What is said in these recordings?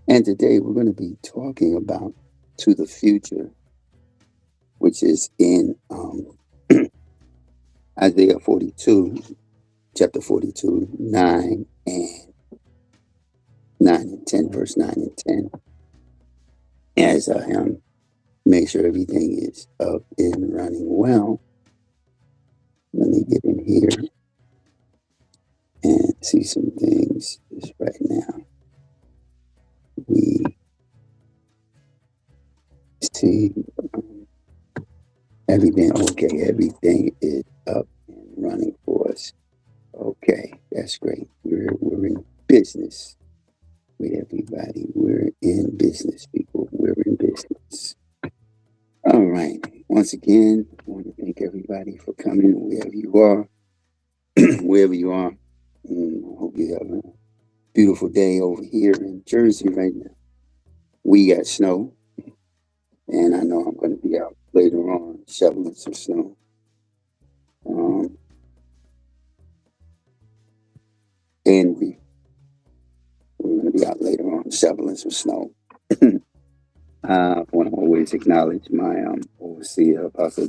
And today we're going to be talking about To the Future, which is in Isaiah 42, chapter 42, 9 and 10, verse 9 and 10. As I make sure everything is up and running well, let me get in here and see some things just right now. We see everything. Okay, everything is up and running for us. Okay, that's great. We're in business with everybody. We're in business, people. We're in business. All right. Once again, I want to thank everybody for coming wherever you are. Wherever you are. I hope you have a beautiful day over here in Jersey right now. We got snow, and I know I'm going to be out later on shoveling some snow. Um, and we're going to be out later on shoveling some snow. I want to always acknowledge my overseer, Apostle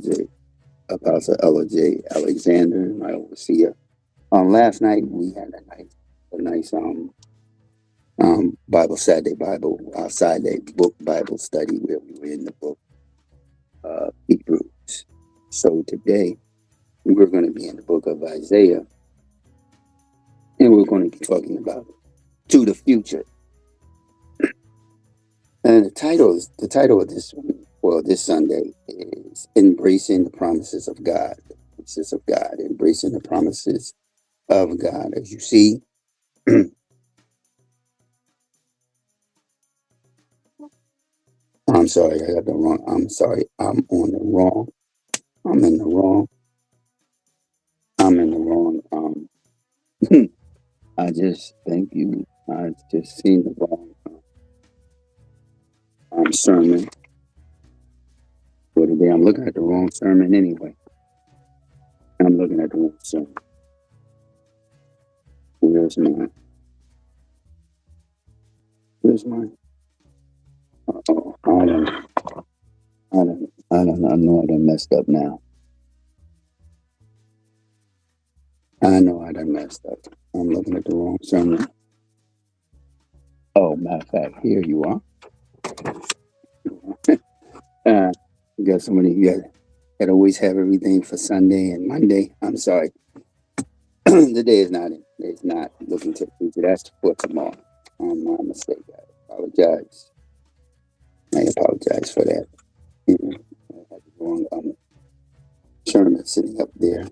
Ella J. Alexander, my overseer. Last night we had a nice Saturday book Bible study where we were in the book Hebrews. So today we're going to be in the book of Isaiah, and we're going to be talking about To the Future. And the title of this Sunday is Embracing the Promises of God. Embracing the promises of God. As you see, I'm sorry, I got the wrong. I'm sorry, I'm in the wrong. I'm in the wrong. I just thank you. I just seen the wrong sermon for today. I'm looking at the wrong sermon anyway. I'm looking at the wrong sermon. Where's mine? Where's mine? Oh, I don't know. I know I done messed up now. I know I done messed up. I'm looking at the wrong sermon. Oh, matter of fact, here you are. You got somebody, you got to always have everything for Sunday and Monday. I'm sorry. The day is not in. It's not looking to the future. That's for tomorrow. My mistake. I apologize. I apologize for that. I had the wrong sermon sitting up there.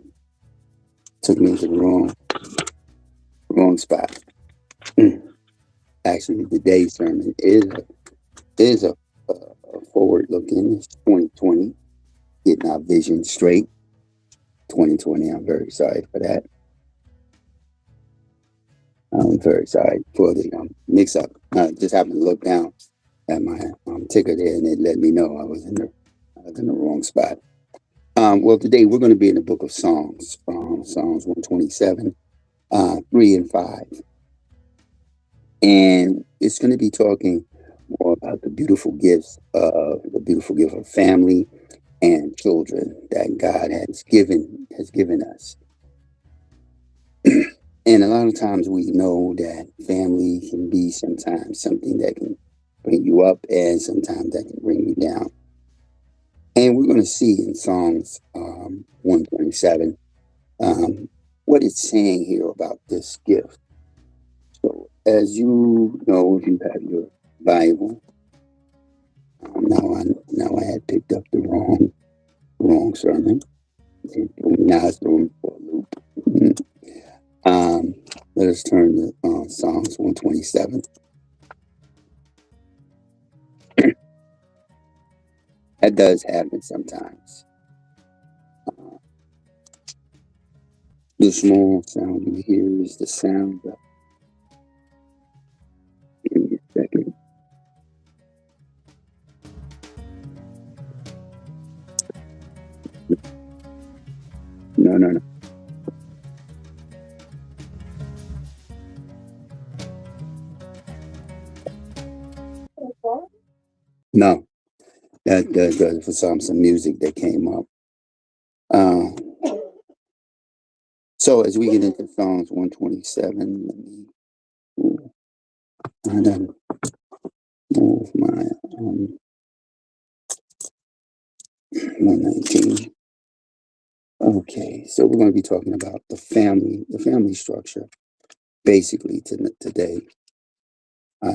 Took me to the wrong spot. Actually, today's sermon is a forward looking. It's 2020, getting our vision straight. 2020. I'm very sorry for that. I'm very sorry for the mix up. I just happened to look down at my ticker there, and it let me know I was in the wrong spot. Well, today we're going to be in the book of Psalms, Psalms 127, 3 and 5. And it's going to be talking more about the beautiful gift of family and children that God has given us. And a lot of times we know that family can be sometimes something that can bring you up, and sometimes that can bring you down. And we're going to see in Psalms 127 what it's saying here about this gift. So, as you know, if you have your Bible, now I had picked up the wrong sermon. Now it's throwing for a loop. Let us turn to Psalms 127. That does happen sometimes. The small sound you hear is the sound of. Give me a second. No. No, that for some music that came up. Uh, so as we get into Psalms 127, let me move, I done move my 119. Okay, so we're going to be talking about the family structure, basically today.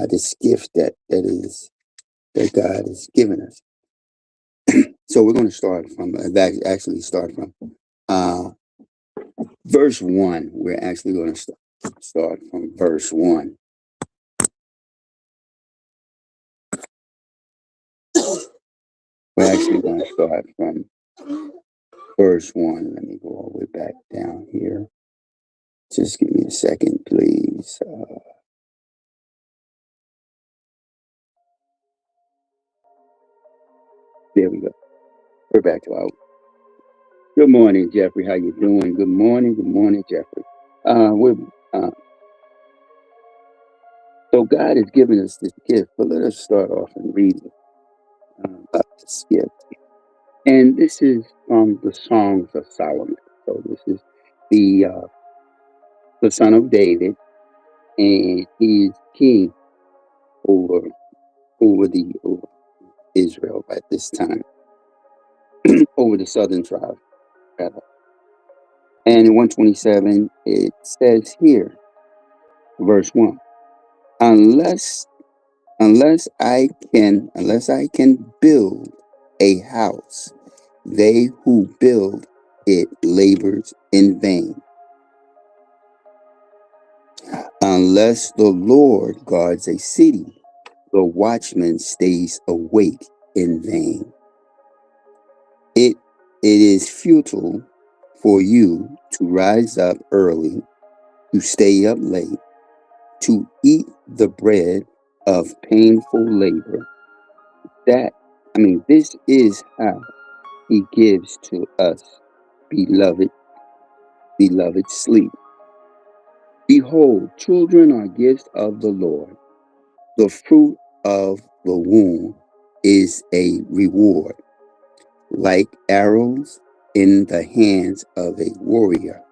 This gift that God has given us. So we're going to start from uh, verse 1. We're actually going to start from verse 1. We're actually going to start from verse 1. Let me go all the way back down here. Just give me a second, please. There we go. We're back to our. Good morning, Jeffrey. How you doing? Good morning, Jeffrey. We're So God has given us this gift, but let us start off and read about this gift. And this is from the Songs of Solomon. So this is the son of David, and he is king over over Israel at this time, over the southern tribe, rather. And in 127, it says here, verse 1, unless unless I can build a house, they who build it labors in vain. Unless the Lord guards a city, the watchman stays awake in vain. It is futile for you to rise up early, to stay up late, to eat the bread of painful labor. This is how he gives to us, beloved sleep. Behold, children are gifts of the Lord. The fruit of the womb is a reward. Like arrows in the hands of a warrior,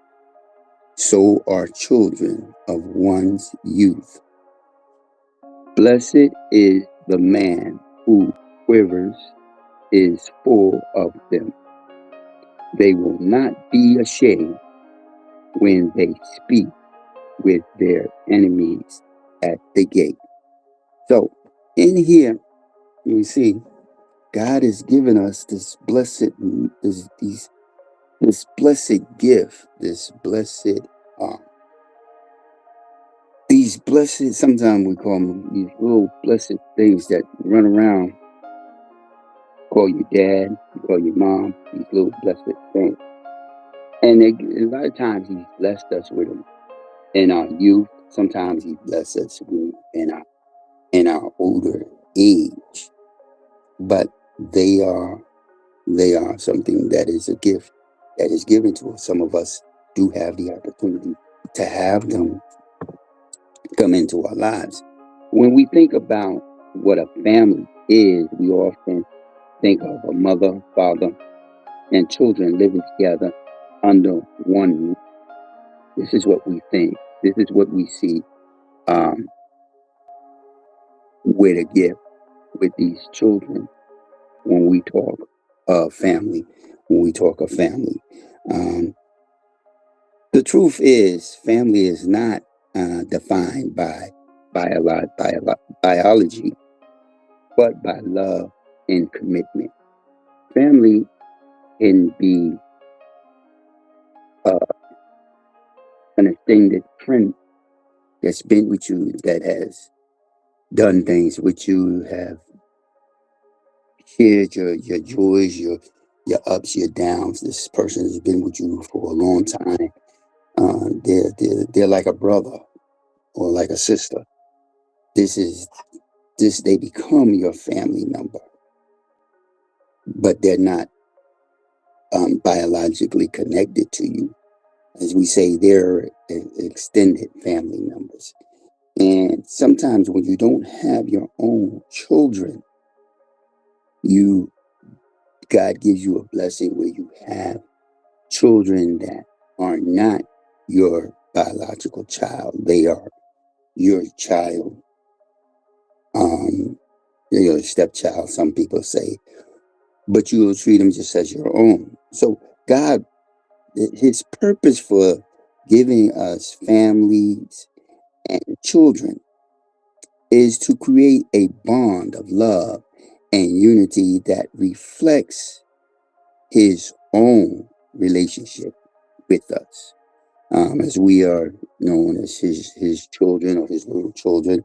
so are children of one's youth. Blessed is the man who quivers is full of them. They will not be ashamed when they speak with their enemies at the gate. So in here, you see, God has given us this blessed, this blessed gift, uh, these blessed, sometimes we call them these little blessed things that run around, call you dad, you call your mom, these little blessed things. And a lot of times he's blessed us with them in our youth. Sometimes he blesses us with in our older age. But they are something that is a gift that is given to us. Some of us do have the opportunity to have them come into our lives. When we think about what a family is, we often think of a mother, father, and children living together under one roof. This is what we think. This is what we see with a gift with these children when we talk of family. When we talk of family, the truth is, family is not defined by biology, but by love and commitment. Family can be uh, an extended friend that's been with you, that has done things with you, have shared your joys, your ups, your downs. This person has been with you for a long time. They're like a brother or like a sister. This is they become your family member, but they're not biologically connected to you. As we say, they're extended family members. And sometimes when you don't have your own children, God gives you a blessing where you have children that are not your biological child. They are your child, your stepchild, some people say, but you will treat them just as your own. So God, his purpose for giving us families and children is to create a bond of love and unity that reflects his own relationship with us. As we are known as his children or his little children,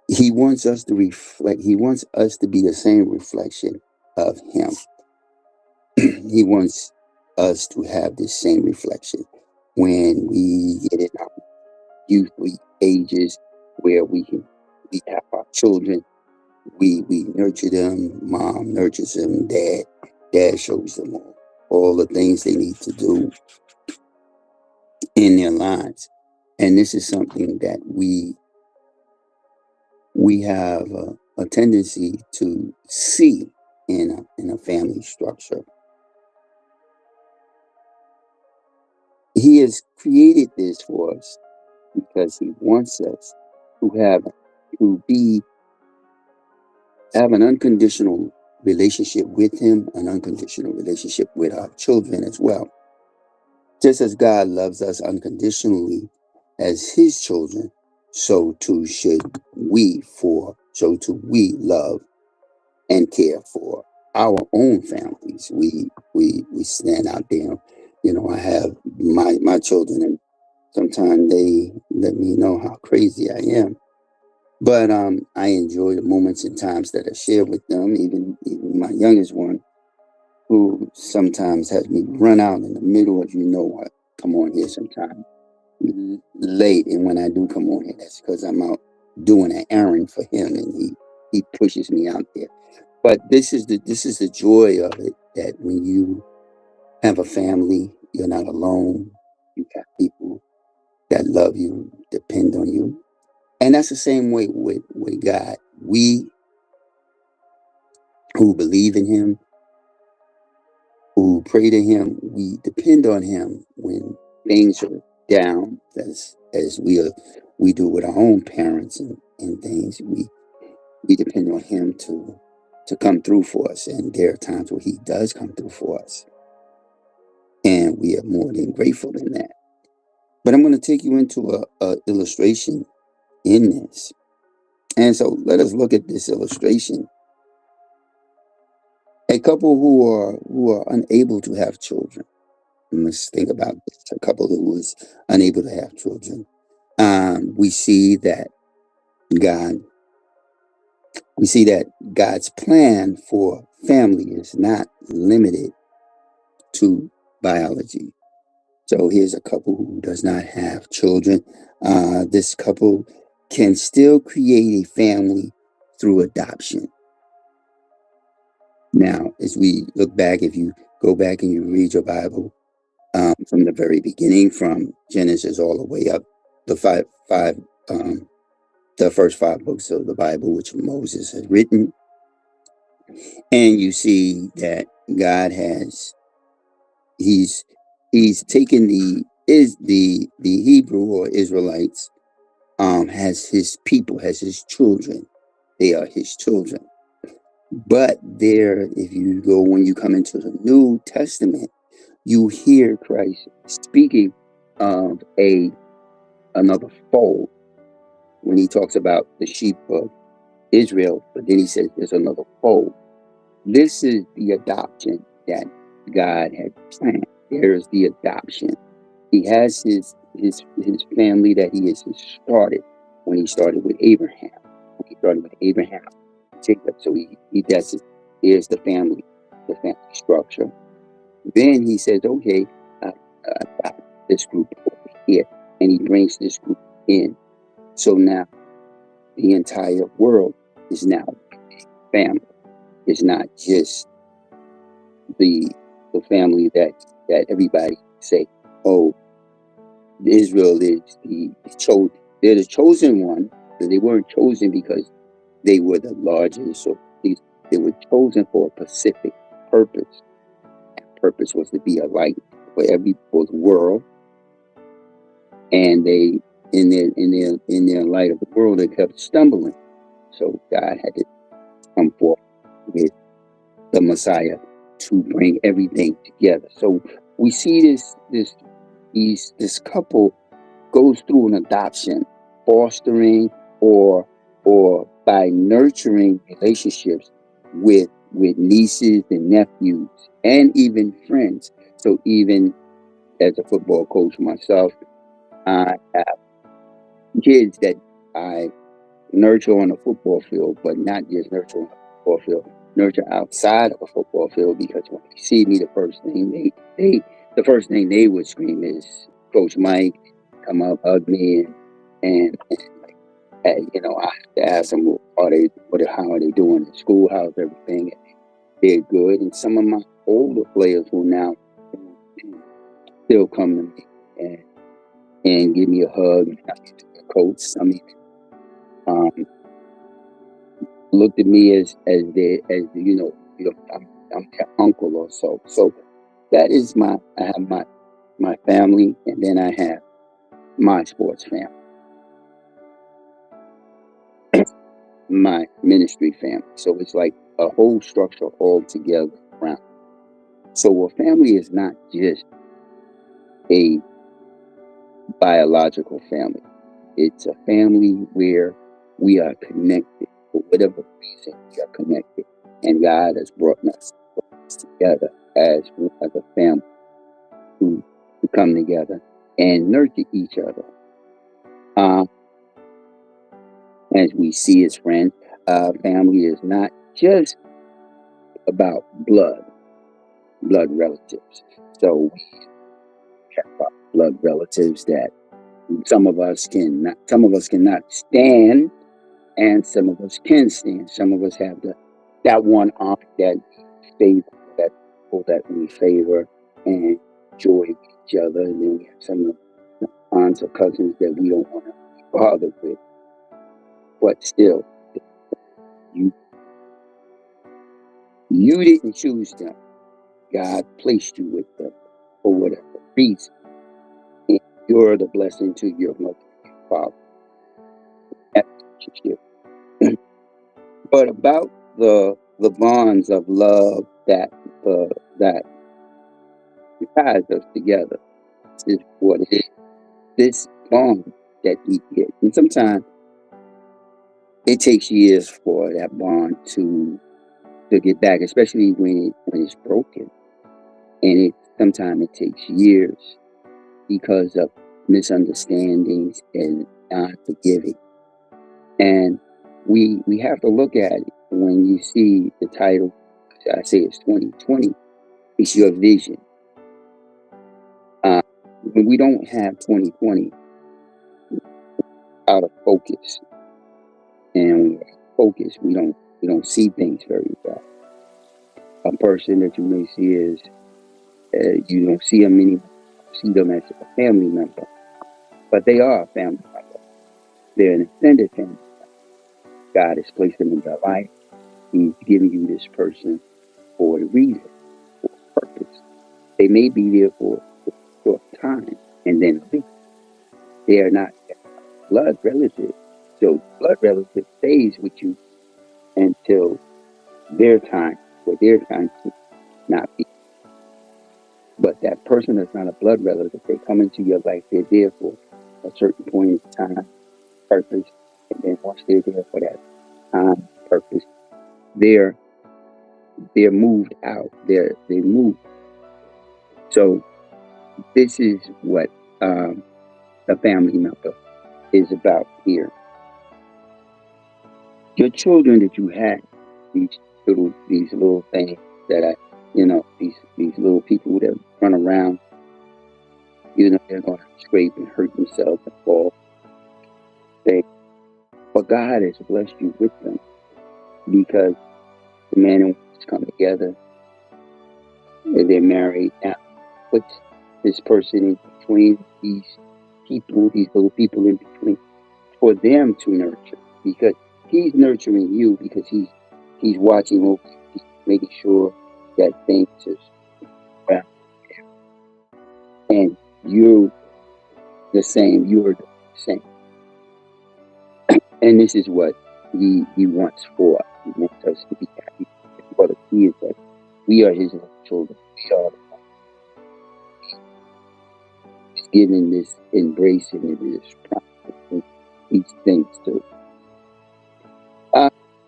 he wants us to reflect, he wants us to be the same reflection of him. He wants us to have this same reflection when we get in our youthly ages where we have our children. We nurture them. Mom nurtures them. Dad shows them all the things they need to do in their lives. And this is something that we have a tendency to see in a family structure. He has created this for us because he wants us to have an unconditional relationship with him, an unconditional relationship with our children as well. Just as God loves us unconditionally as his children, so too we love and care for our own families. We stand out there. I have my children, and sometimes they let me know how crazy I am. But I enjoy the moments and times that I share with them, even my youngest one, who sometimes has me run out in the middle of, what, come on here sometime late. And when I do come on here, that's because I'm out doing an errand for him, and he pushes me out there. But this is the joy of it, that when you have a family, you're not alone. You have people that love you, depend on you. And that's the same way with God. We who believe in him, who pray to him, we depend on him when things are down, as we do with our own parents and things. We depend on him to come through for us. And there are times where he does come through for us. And we are more than grateful in that. But I'm going to take you into a illustration in this. And so let us look at this illustration. A couple who are unable to have children. Let's think about this. A couple who is unable to have children. We see that God. We see that God's plan for family is not limited to biology. So here's a couple who does not have children. This couple can still create a family through adoption. Now, as we look back, if you go back and you read your Bible from the very beginning, from Genesis all the way up the the first 5 books of the Bible, which Moses had written, and you see that God he's taken the Hebrew or Israelites, has his people, has his children. They are his children. But when you come into the New Testament, you hear Christ speaking of another fold when he talks about the sheep of Israel, but then he says there's another fold. This is the adoption that God had planned. There's the adoption. He has his family that he has started when he started with Abraham. Jacob. So he does it. Here's the family structure. Then he says, okay, this group over here, and he brings this group in. So now the entire world is now family. It's not just the family that everybody say, oh, Israel is the chosen. They're the chosen one, but they weren't chosen because they were the largest or They were chosen for a specific purpose. Purpose was to be a light for the world, and they in their light of the world they kept stumbling. So God had to come forth with the Messiah to bring everything together. So we see this couple goes through an adoption, fostering or by nurturing relationships with nieces and nephews and even friends. So even as a football coach myself, I have kids that I nurture on the football field, but not just nurture on the football field, nurture outside of a football field, because when they see me, the first thing they would scream is Coach Mike, come up, hug me, and I have to ask them, how are they doing in school? How's everything? They're good. And some of my older players who now still come to me and give me a hug. Coach, some even looked at me as I'm their uncle or so. So that is I have my family, and then I have my sports family, my ministry family. So it's like a whole structure all together around. So a family is not just a biological family. It's a family where we are connected for whatever reason. We are connected, and God has brought us together as a family to come together and nurture each other. As we see as friends, family is not just about blood relatives. So we have blood relatives that some of us cannot stand, and some of us can stand. Some of us have that one aunt that we favor and enjoy each other, and then we have some of the aunts or cousins that we don't want to be bothered with. But still, you didn't choose them. God placed you with them for whatever reason. And you're the blessing to your mother and your father. That relationship. But about the bonds of love that ties us together is what it is. This bond that we get, and sometimes it takes years for that bond to get back, especially when it's broken, and sometimes it takes years because of misunderstandings and not forgiving. And we have to look at it. When you see the title, I say it's 2020, it's your vision. When we don't have 2020 out of focus, and focus, we don't see things very well. A person that you may see is you don't see them anymore. See them as a family member, but they are a family member. They're an extended family member. God has placed them in their life. He's giving you this person for a reason, for a purpose. They may be there for a short time and then leave. They are not blood relatives. So blood relative stays with you until their time, for their time to not be. But that person that's not a blood relative, they come into your life, they're there for a certain point in time, purpose, and then once they're there for that time, purpose, they're moved out. They move. So this is what a family member is about here. Your children that you have, these little things that these little people that run around, they're going to scrape and hurt themselves and fall. But God has blessed you with them, because the man and woman come together, and they're married now. Puts this person in between these little people in between, for them to nurture, because he's nurturing you, because he's He's watching over you. He's making sure that things is around. And you're the same. You're the same. And this is what he wants for us. He wants us to be happy for the kids that we are his little children. We are He's giving this, embracing it, this promise, these things too.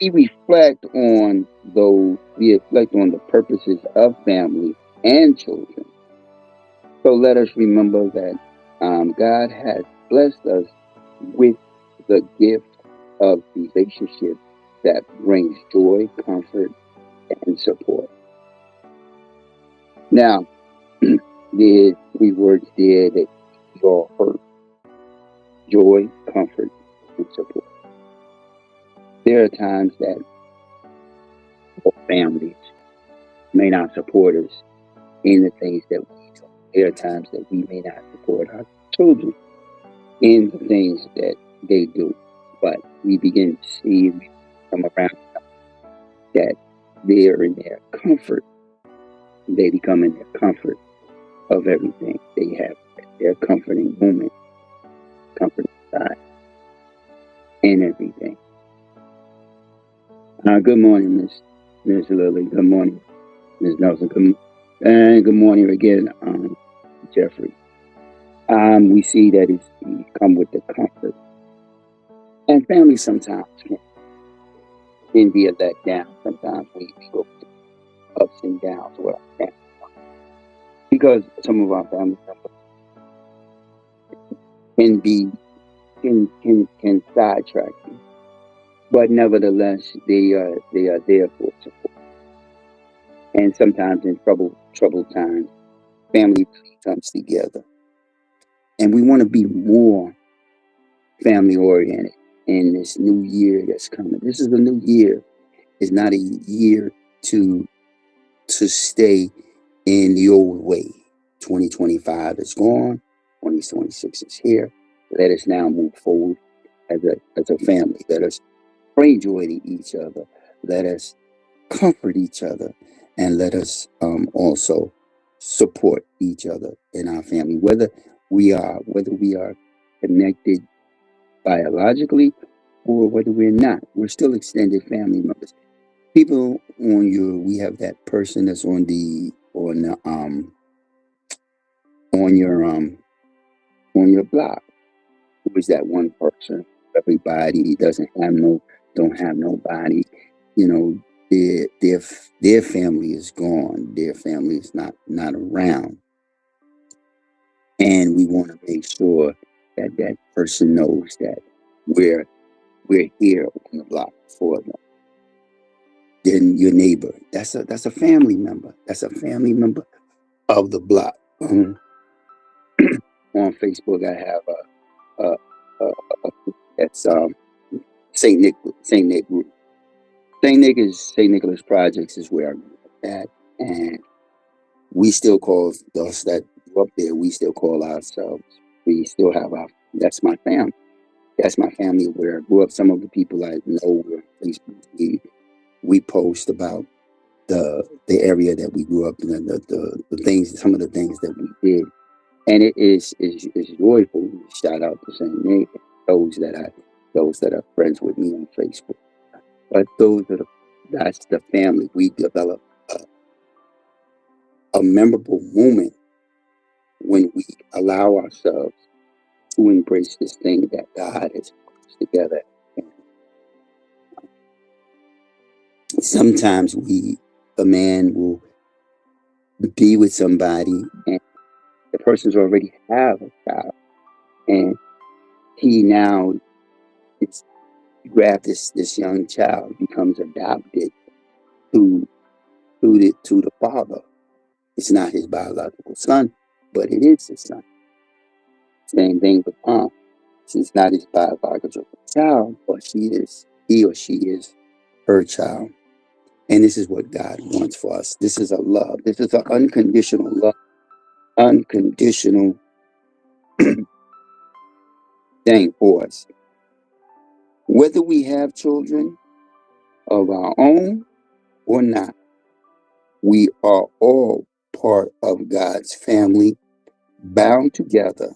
We reflect on the purposes of family and children. So let us remember that God has blessed us with the gift of relationship that brings joy, comfort, and support. Now, there's three words there that we all heard: joy, comfort, and support. There are times that our families may not support us in the things that we do. There are times that we may not support our children in the things that they do. But we begin to see, we come around that they are in their comfort. They become in their comfort of everything. They have their comforting moment, comforting side, and everything. Good morning, Miss Lily. Good morning, Miss Nelson. Good morning again, Jeffrey. We see that it's come with the comfort, and family sometimes can be a letdown. Sometimes we go through ups and downs with our family because some of our family members can be can sidetrack you, but nevertheless they are there for support. And sometimes in troubled times, family comes together, and we want to be more family oriented in this new year that's coming. This is a new year. It's not a year to stay in the old way. 2025 is gone. 2026 is here. Let us now move forward as a family. Let us bring joy to each other. Let us comfort each other, and let us also support each other in our family, whether we are connected biologically or whether we're not. We're still extended family members. People we have that person that's on your on your block. Who is that one person? Everybody don't have nobody. You know, their family is gone. Their family is not around, and we want to make sure that that person knows that we're we're here on the block for them. Then your neighbor, that's a family member. That's a family member of the block. On Facebook, I have a that's Saint Nick group. Saint Nicholas Projects is where I'm at, and we still call us that grew up there. We still call ourselves. We still have our. That's my family. That's my family where I grew up. Some of the people I know on Facebook, we post about the area that we grew up in, the things, some of the things that we did, and it is joyful. Shout out to Saint Nick, those that are friends with me on Facebook. But that's the family. We develop a memorable moment when we allow ourselves to embrace this thing that God has put us together. Sometimes a man will be with somebody and the person's already have a child, and he now it's grab this young child, becomes adopted to the father. It's not his biological son, but it is his son. Same thing with mom. She's not his biological child, but he or she is her child. And this is what God wants for us. This is a love. This is an unconditional love, unconditional thing for us. Whether we have children of our own or not. We are all part of God's family, bound together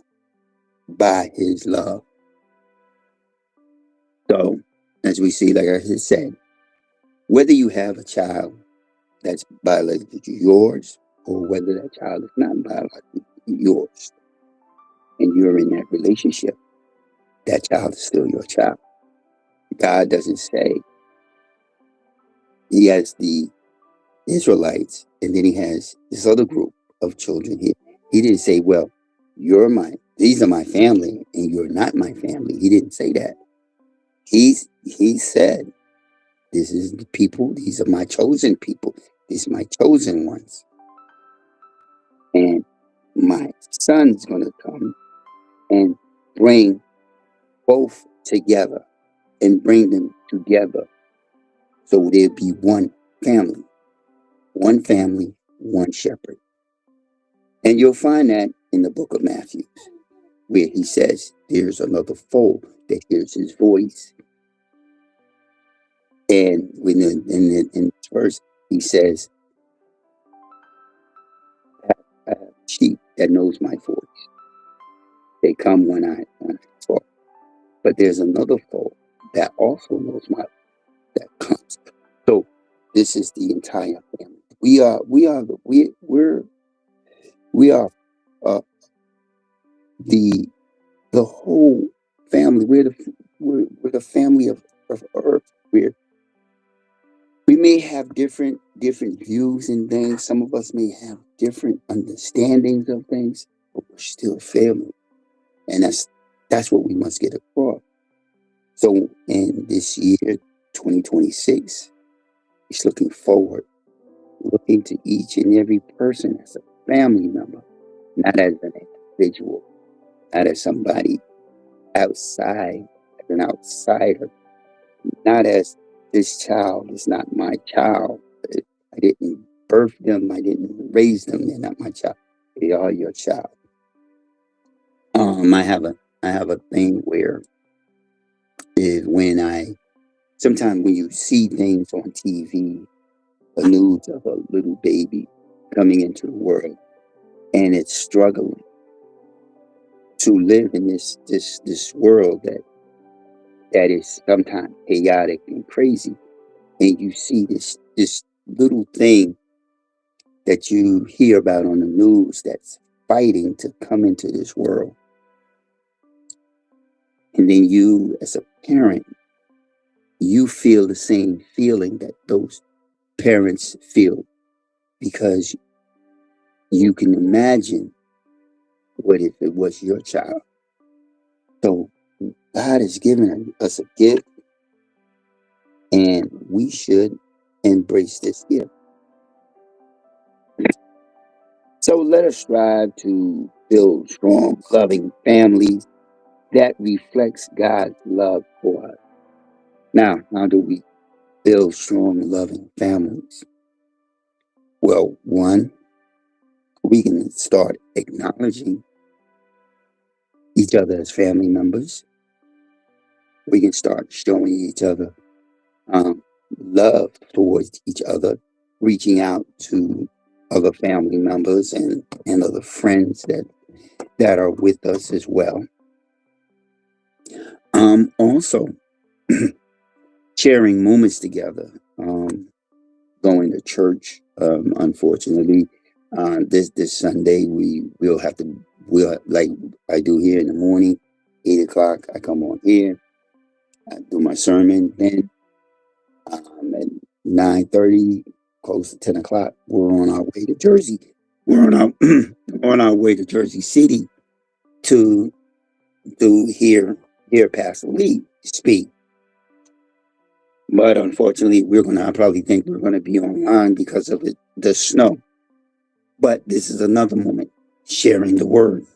by his love. So, as we see, like I just said, whether you have a child that's biologically yours or whether that child is not biologically yours and you're in that relationship, that child is still your child. God doesn't say he has the Israelites and then he has this other group of children here. He didn't say, well, these are my family and you're not my family. He didn't say that. He said, this is the people, these are my chosen people, these are my chosen ones. And my son's gonna come and bring both together and bring them together. So there'll be one family, one shepherd. And you'll find that in the book of Matthew, where he says, there's another fold that hears his voice. And in this verse, he says, I have sheep that knows my voice. They come when I talk. But there's another fold that also knows my that comes. So this is the entire family. We are the whole family. We're the family of earth. We may have different views and things. Some of us may have different understandings of things, but we're still family. And that's what we must get across. So in this year, 2026, it's looking forward, looking to each and every person as a family member, not as an individual, not as somebody outside, as an outsider, not as this child is not my child. I didn't birth them, I didn't raise them, they're not my child. They are your child. I have a thing where is when sometimes when you see things on TV, the news of a little baby coming into the world and it's struggling to live in this world that is sometimes chaotic and crazy, and you see this little thing that you hear about on the news that's fighting to come into this world, and then you as a parent, you feel the same feeling that those parents feel, because you can imagine what if it was your child. So God has given us a gift, and we should embrace this gift. So let us strive to build strong, loving families that reflects God's love for us. Now, how do we build strong, loving families? Well, one, we can start acknowledging each other as family members. We can start showing each other love towards each other, reaching out to other family members and other friends that are with us as well. Also, sharing moments together, going to church. Unfortunately, this Sunday we'll like I do here in the morning, 8 o'clock. I come on here, I do my sermon. Then at 9:30, close to 10 o'clock, we're on our way to Jersey. We're on our on our way to Jersey City to hear Pastor Lee speak. But unfortunately, I probably think we're going to be online because of the snow. But this is another moment, sharing the word.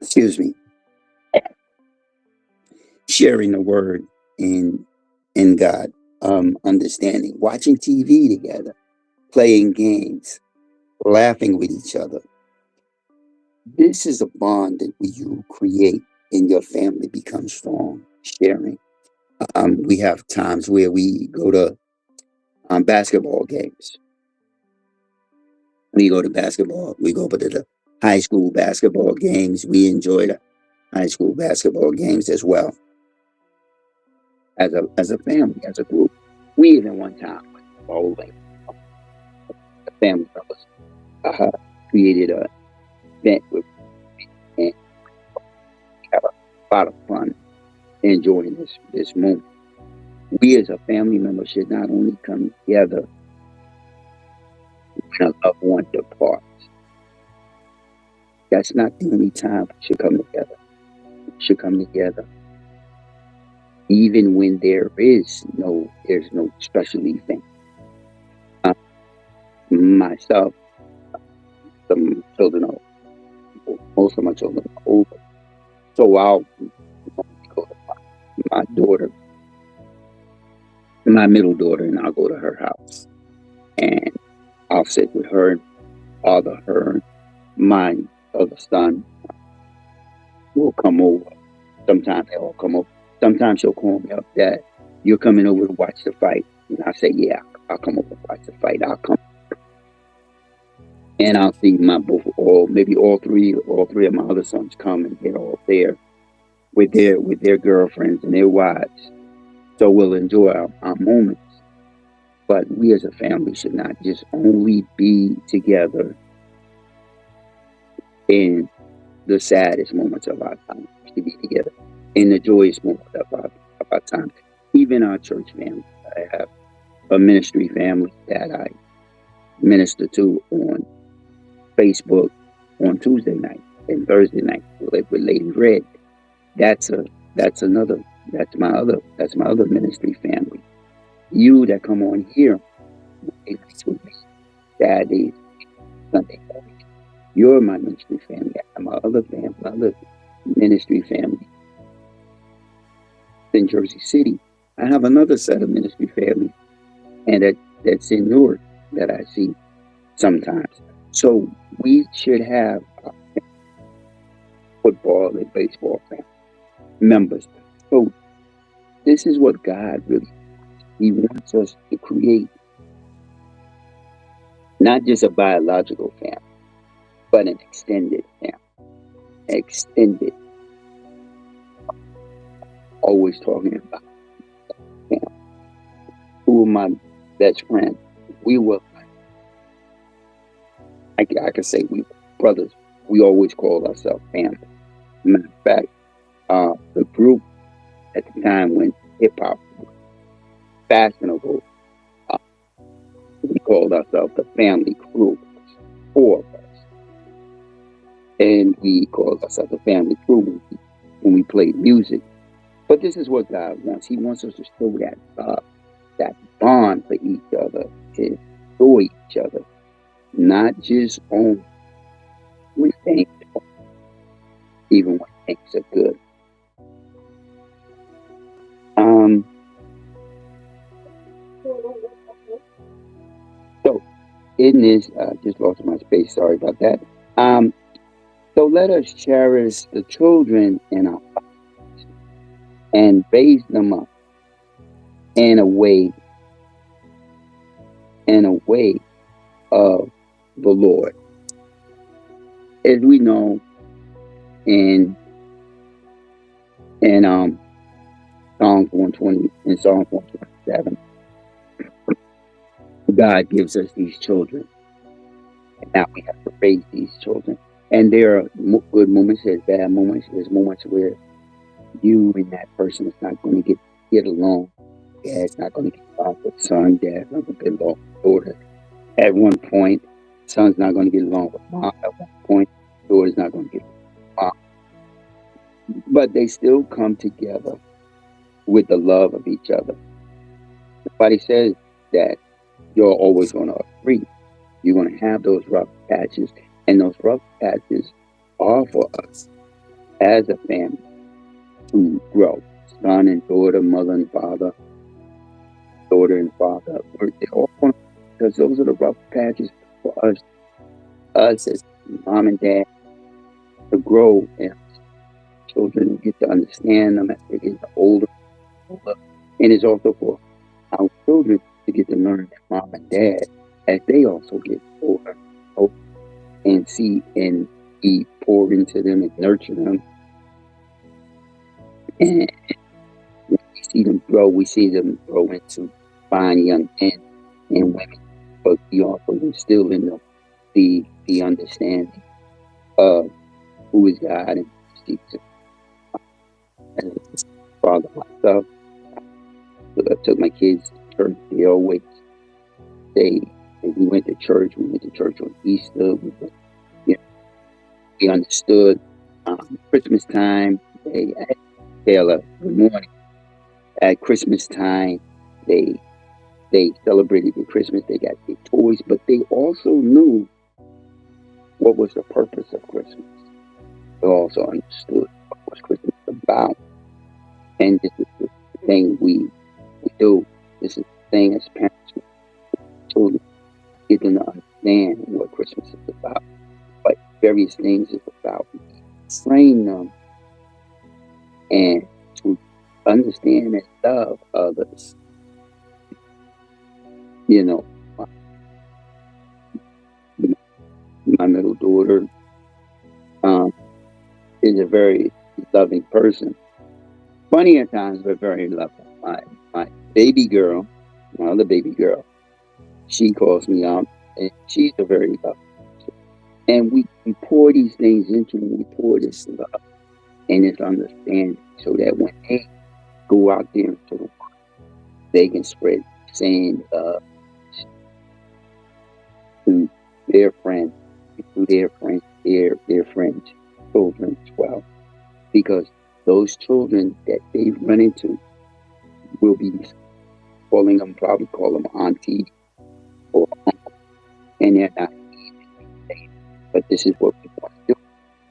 Excuse me. Sharing the word in God. Understanding, watching TV together, playing games, laughing with each other. This is a bond that you create and your family becomes strong, sharing. We have times where we go to basketball games. We go to basketball. We go to the high school basketball games. We enjoy the high school basketball games as well as a family, as a group. We even one time went bowling. The family members created a event with and have a lot of fun enjoying this moment. We as a family member should not only come together when a loved one departs. That's not the only time we should come together. We should come together even when there's no special event. Myself, some children are most of my children are older, so I'll go to my daughter, my middle daughter, and I'll go to her house, and I'll sit with her, father, her, my other son will come over. Sometimes they all come over. Sometimes she'll call me up, Dad, you're coming over to watch the fight. And I say, yeah, I'll come over to watch the fight. I'll come. And I'll see maybe all three of my other sons come, and they're all there with their girlfriends and their wives. So we'll enjoy our moments. But we as a family should not just only be together in the saddest moments of our time. We should be together in the joyous moments of our time. Even our church family. I have a ministry family that I minister to on Facebook on Tuesday night and Thursday night with Lady Red. That's my other ministry family. You that come on here with me Saturdays, Sunday morning, you're my ministry family. I have my other ministry family in Jersey City. I have another set of ministry family, and that's in Newark that I see sometimes. So we should have football and baseball family members. So this is what God really He wants us to create, not just a biological family, but an extended family. Extended. Always talking about family. Two of my best friends, we were, I could say we were brothers. We always called ourselves family. Matter of fact, the group at the time when hip hop was fashionable, we called ourselves the Family Crew. 4 of us. And we called ourselves the Family Crew when we played music. But this is what God wants. He wants us to show that bond for each other, to enjoy each other, not just on when things, even when things are good. So in this, just lost my space. Sorry about that. So let us cherish the children in our lives and raise them up in a way of the Lord. As we know in Psalm 120 and Psalm 127, God gives us these children, and now we have to raise these children. And there are good moments, there's bad moments. There's moments where you and that person is not going to get along. Dad's not going to get along with son. Dad's not going to get along with daughter. At one point, son's not going to get along with mom. At one point, daughter's not going to get along with mom. But they still come together with the love of each other. Nobody says that you're always going to agree. You're going to have those rough patches, and those rough patches are for us as a family to grow. Son and daughter, mother and father, daughter and father. Because those are the rough patches for us as mom and dad to grow, and children get to understand them as they get older. And it's also for our children to get to learn that mom and dad, as they also get older, and see and be pour into them and nurture them. And when we see them grow, we see them grow into fine young men and women. But we also instill in them the understanding of who is God and who is Jesus. As a father myself, I took my kids to church. They always say, if we went to church, we went to church on Easter. We understood Christmas time. They Taylor, good morning. At Christmas time, they celebrated their Christmas. They got their toys, but they also knew what was the purpose of Christmas. They also understood what was Christmas about. And this is the thing we do. This is the thing as parents, children, get them to understand what Christmas is about, what various things is about. Train them and to understand and love others. You know, my middle daughter is a very loving person. Funny at times, but very loving. My baby girl, my other baby girl, she calls me out, and she's a very loving person. And we pour these things into them. We pour this love and this understanding so that when they go out there into the world, they can spread the same love to their friends, to their friends, their friends, children as well. Because those children that they run into will be calling them, probably call them auntie or uncle, and they're not easy. But this is what we want to do.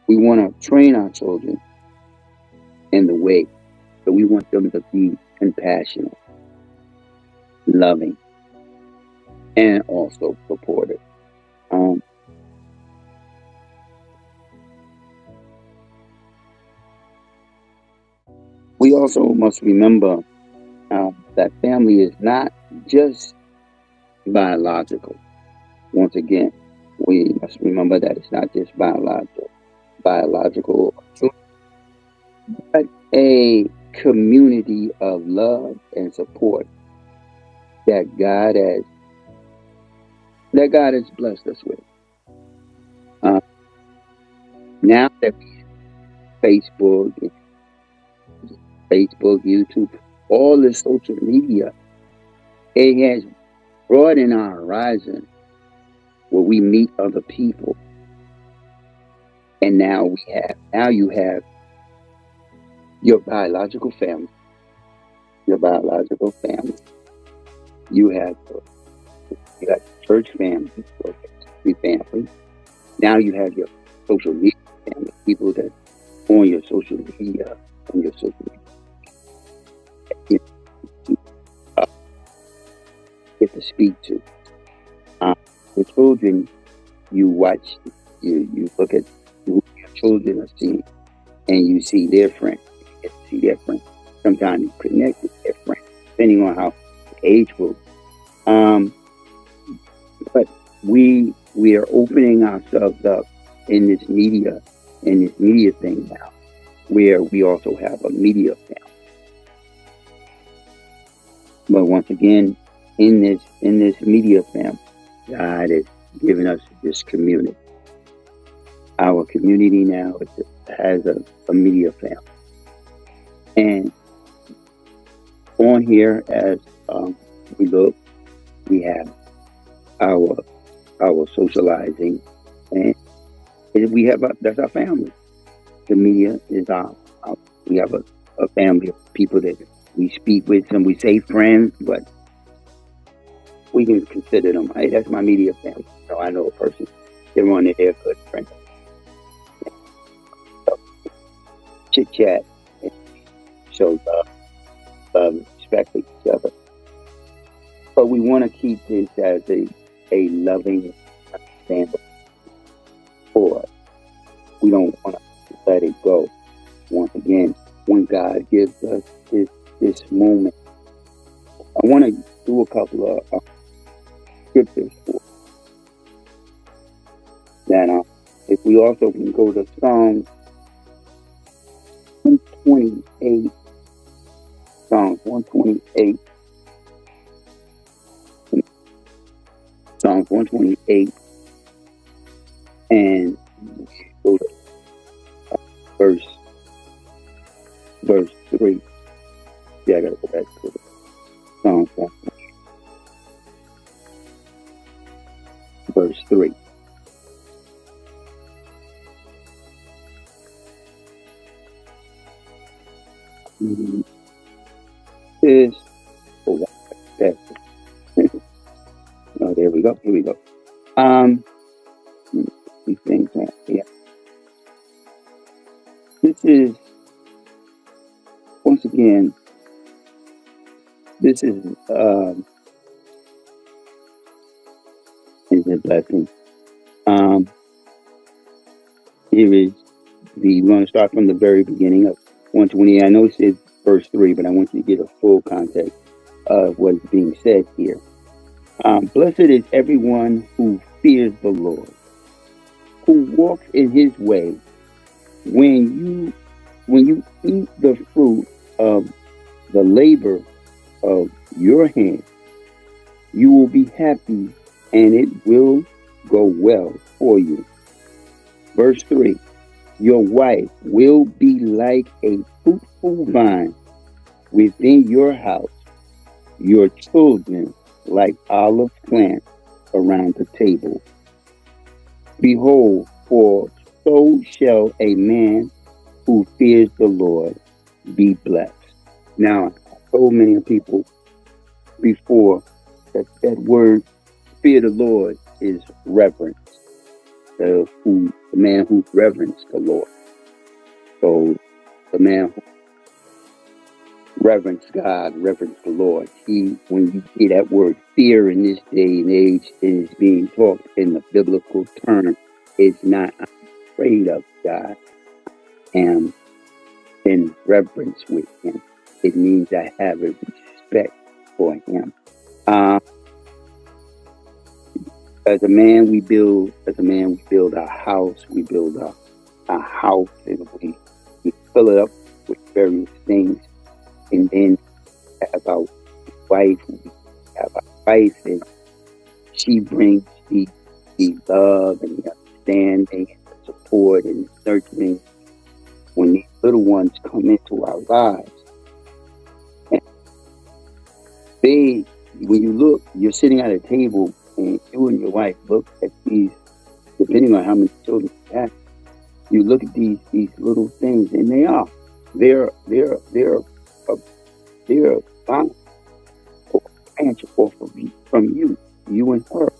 We want to train our children in the way, but we want them to be compassionate, loving, and also supportive. We also must remember that family is not just biological. Once again, we must remember that it's not just biological, but a community of love and support that God has blessed us with. Now that Facebook, YouTube, all the social media, it has broadened our horizon where we meet other people. And now you have your biological family. You have your church family, or family. Now you have your social media family, people that on your social media, get to speak to. The children you watch, you look at who your children are seeing, and you see their friends. You get to see their friends. Sometimes you connect with their friends, depending on how age group. But we are opening ourselves up in this media thing now, where we also have a media family. But once again, in this media family, God has given us this community. Our community now has a media family. And on here, as we look, we have our socializing, and we have that's our family. The media is we have a family of people that we speak with, and we say friends, but we can consider them, hey, that's my media family. So I know a person, they're one of their good friends. So, chit chat and show love and respect for each other. But we want to keep this as a loving family for us. We don't want to let it go. Once again, when God gives us this moment I want to do a couple of scriptures for that. If we also can go to Psalms 128, Psalms 128, Psalms 128, and go to verse 3. Yeah, I gotta go back to Psalms 128, verse 3. Is hold on. Oh, there we go. Here we go. These things. Yeah. This is once again. This is a blessing. Here is we're going to start from the very beginning of 128. I know it says verse 3, but I want you to get a full context of what is being said here. Blessed is everyone who fears the Lord, who walks in his way. When you eat the fruit of the labor of your hand, you will be happy and it will go well for you. Verse 3, your wife will be like a fruitful vine within your house, your children like olive plants around the table. Behold, for so shall a man who fears the Lord be blessed. Now, I told many people before that word fear the Lord is reverence. The man who reverenced the Lord. So the man who reverence God, reverence the Lord. When you hear that word fear in this day and age, it is being taught in the biblical term. It's not I'm afraid of God. I am in reverence with him. It means I have a respect for him. As a man, we build our house. We build a house, and we fill it up with various things. And then have our wife, and she brings the love and the understanding and the support and nurturing when these little ones come into our lives. And when you look, you're sitting at a table and you and your wife look at these, depending on how many children you have, you look at these little things, and they're bound or branch off of you, from you and her,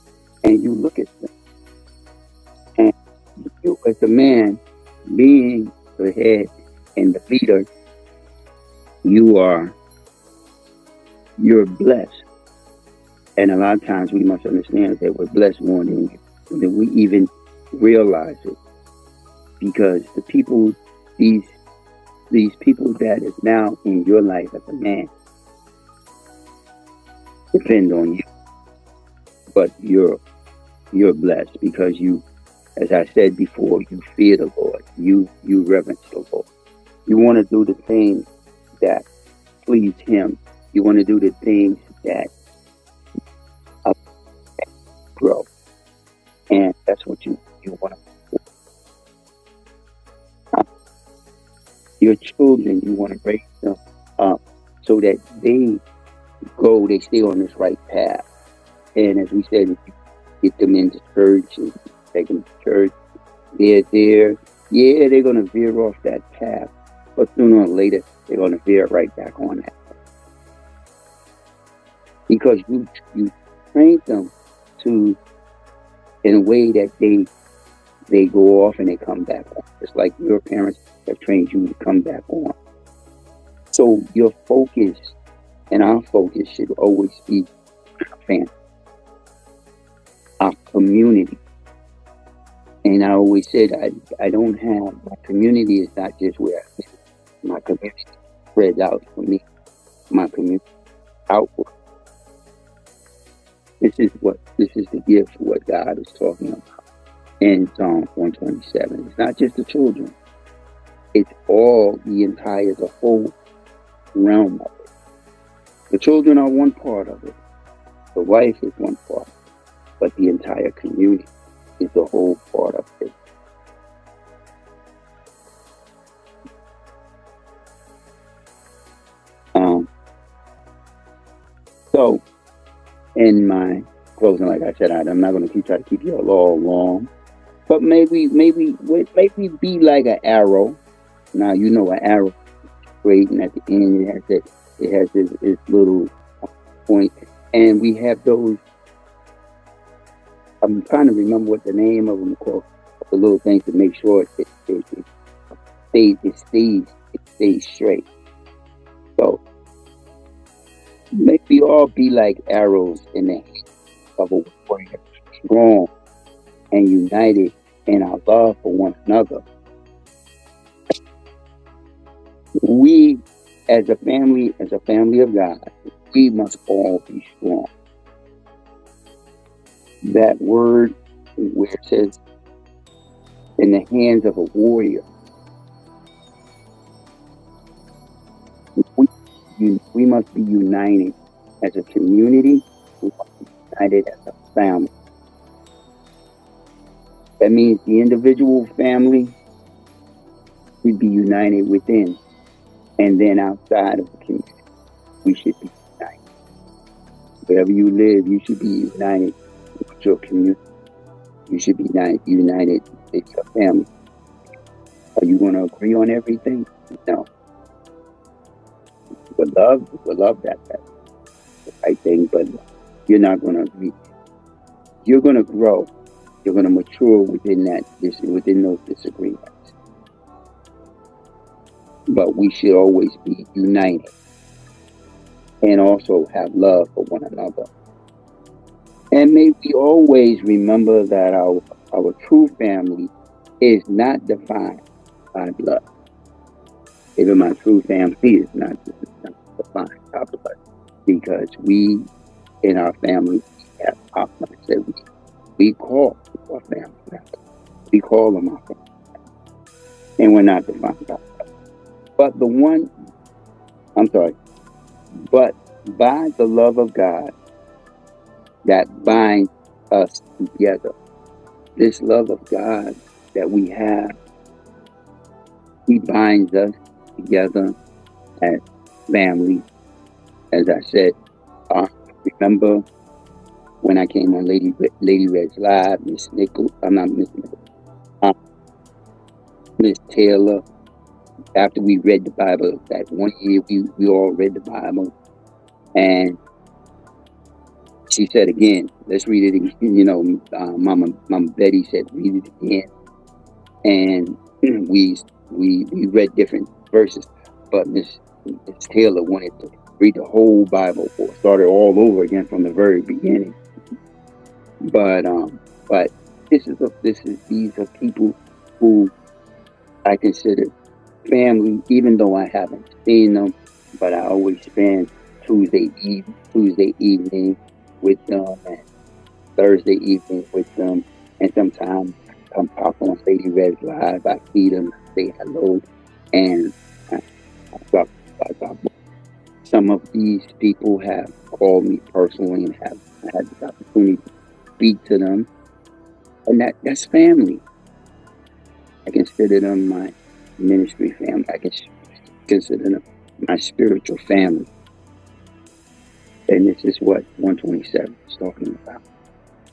and you look at them, and you as a man, being the head and the leader, you're blessed. And a lot of times we must understand that we're blessed more than we even realize it, because the people, these people that is now in your life as a man depend on you. But you're blessed because you, as I said before, you fear the Lord. You reverence the Lord. You want to do the things that please him. You want to do the things that grow. And that's what you want to do. Your children, you want to raise them up so that they stay on this right path. And as we said, if you get them into church and take them to church, they're going to veer off that path. But sooner or later, they're going to veer right back on that path. Because you trained them in a way that they go off and they come back on. Just like your parents have trained you to come back on. So your focus and our focus should always be our family, our community. And I always said, I don't have, my community is not just where I live. My community spreads out for me. My community outward. This is the gift, what God is talking about in Psalm 127. It's not just the children. It's all the whole realm of it. The children are one part of it. The wife is one part, but the entire community is the whole part of it. So in my closing, like I said, I'm not going to try to keep you all long, but maybe be like an arrow. Now you know an arrow, straight, and at the end it has this little point, and we have those. I'm trying to remember what the name of them called. The little things to make sure it stays straight. So maybe all be like arrows in the hand of a warrior, strong and united in our love for one another. We, as a family of God, we must all be strong. That word where it says in the hands of a warrior, we must be united as a community. We must be united as a family. That means the individual family should be united within, and then outside of the community, we should be united. Wherever you live, you should be united with your community. You should be united with your family. Are you going to agree on everything? No. You would love that. That's the right thing, but you're not going to agree. You're going to grow. You're going to mature within those disagreements. But we should always be united and also have love for one another. And may we always remember that our true family is not defined by blood. Even my true family is not defined by blood, because we in our family have partners that we call our family members. We call them our family, and we're not defined by blood. But but by the love of God that binds us together. This love of God that we have, He binds us together as family. As I said, remember when I came on Lady Red's Live, Miss Taylor. After we read the Bible, that one year we all read the Bible, and she said again, let's read it again. You know, Mama Betty said, read it again, and we read different verses, but Miss Taylor wanted to read the whole Bible or start it all over again from the very beginning. But these are people who I consider family, even though I haven't seen them, but I always spend Tuesday evening with them and Thursday evening with them, and sometimes I come pop on Lady Red's Live. I see them, say hello, and I talk about. Some of these people have called me personally and have had the opportunity to speak to them, and that's family. I consider them my ministry family. I can consider them my spiritual family. And this is what 127 is talking about.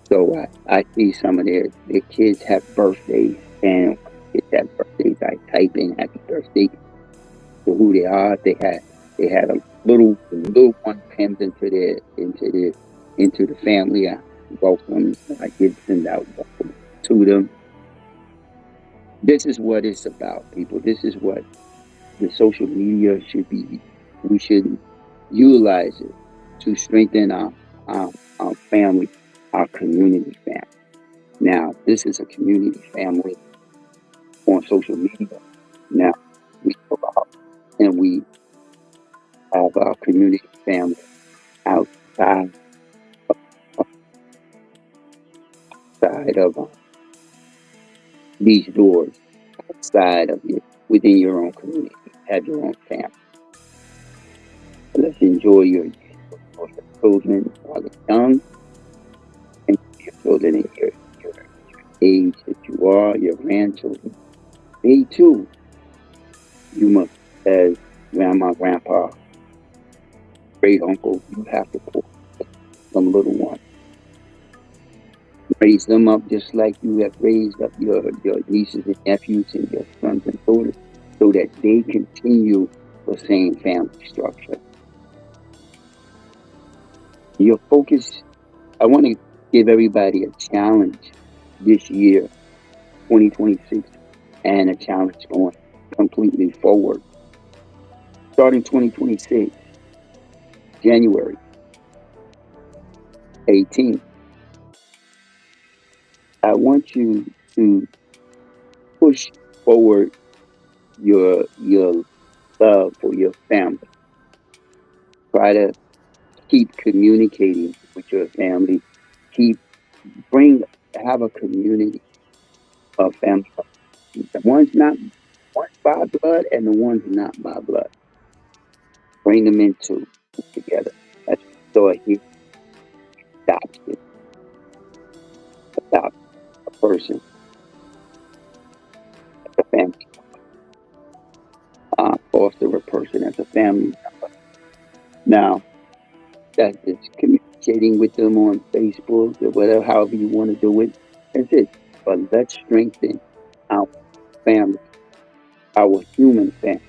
So I see some of their kids have birthdays, and when kids have birthdays, I type in happy birthday to who they are. They had a little one comes into the family. I welcome. I send out welcome to them. This is what it's about, people. This is what the social media should be. We should utilize it to strengthen our family, our community family. Now, this is a community family on social media. Now, we go out and we have our community family outside outside of these doors, outside of your, within your own community. Have your own family. Let's enjoy your children while they're young, and your children in your age that you are, your grandchildren. They too, you must, as grandma, grandpa, great uncle, you have to pour some little one. Raise them up just like you have raised up your nieces and nephews and your sons and daughters, so that they continue the same family structure. Your focus, I want to give everybody a challenge this year, 2026, and a challenge going completely forward. Starting 2026, January 18th, I want you to push forward your love for your family. Try to keep communicating with your family. Keep bring have a community of family. The one's by blood and the one's not by blood. Bring them into together. That's so he adopted adopt a person, a family, foster a person as a family member. Now that's just communicating with them on Facebook or whatever, however you want to do it. That's it. But let's strengthen our family, our human family,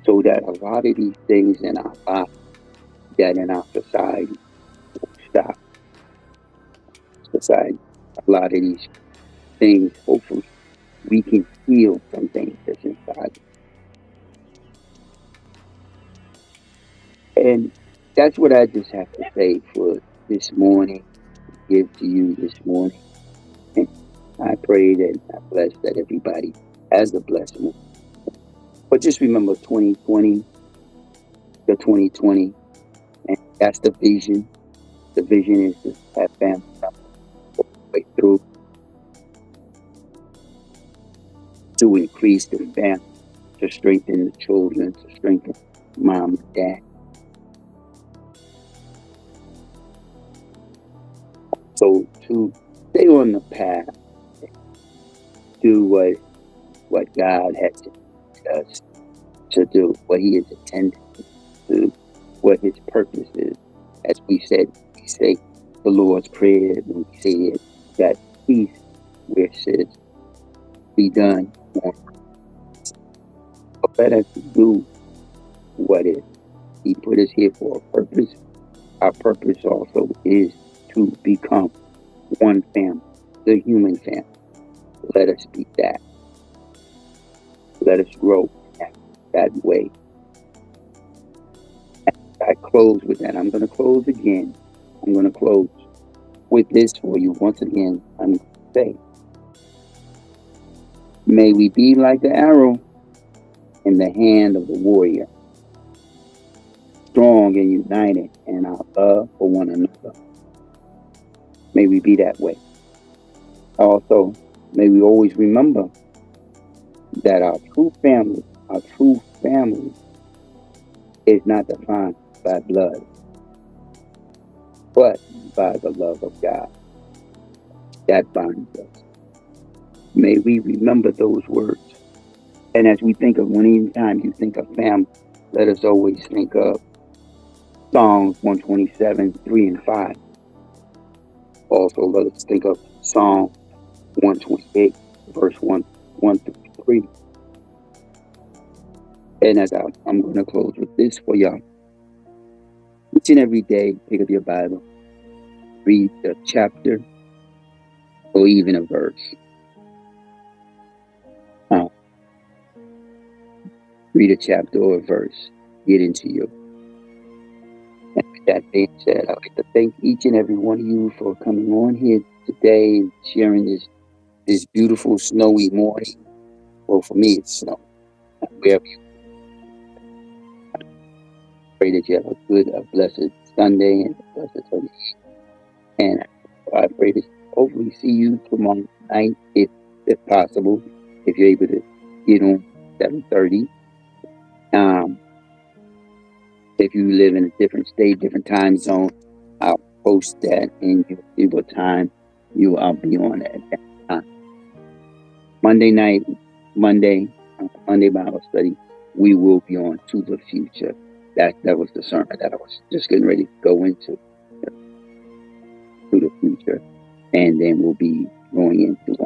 so that a lot of these things in our lives, that in our society, will stop. Society, a lot of these things, hopefully, we can heal some things that's inside. And that's what I just have to say for this morning, give to you this morning. And I pray that I bless that everybody has a blessed morning. But just remember 2020, the 2020, and that's the vision. The vision is to have family all the way through, to increase the family, to strengthen the children, to strengthen mom and dad. So to stay on the path, do what God has us to do, what He is intended to do, what His purpose is. As we said, we say the Lord's Prayer, and we say it, that peace, where it says, be done on earth. But let us do what is. He put us here for a purpose. Our purpose also is to become one family, the human family. Let us be that. Let us grow that way. I close with that. I'm going to close again. I'm going to close with this for you. Once again, I'm going to say, may we be like the arrow in the hand of the warrior, strong and united in our love for one another. May we be that way. Also, may we always remember that our true family is not defined by blood, but by the love of God that binds us. May we remember those words. And as we think of, anytime you think of family, let us always think of Psalms 127, 3 and 5. Also, let us think of Psalm 128, verse 1 through 3. And as I'm going to close with this for y'all. Each and every day, pick up your Bible, read a chapter or even a verse. Read a chapter or a verse. Get into you. And with that being said, I'd like to thank each and every one of you for coming on here today and sharing this beautiful snowy morning. Well, for me, it's snow. Wherever you pray that you have a blessed Sunday and a blessed Sunday. And I pray to hopefully see you tomorrow night, if possible, if you're able to get on 7:30. Um, if you live in a different state, different time zone, I'll post that and you'll see what time I'll be on at that time. Monday night, Monday Bible study, we will be on to the future. That was the sermon that I was just getting ready to go into, to the future, and then we'll be going into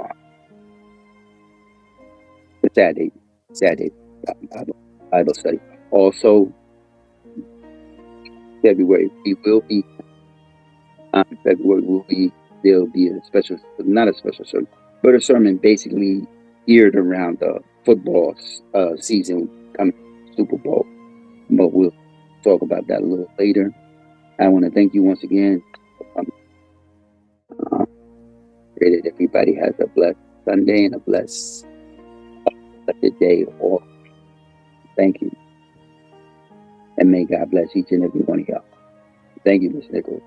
the Saturday Bible study. Also, February we will be February will be there'll be a special, not a special sermon, but a sermon basically geared around the football season coming, Super Bowl. But we'll talk about that a little later. I want to thank you once again. Pray that everybody has a blessed Sunday and a blessed day. All thank you, and may God bless each and every one of y'all. Thank you, Ms. Nichols.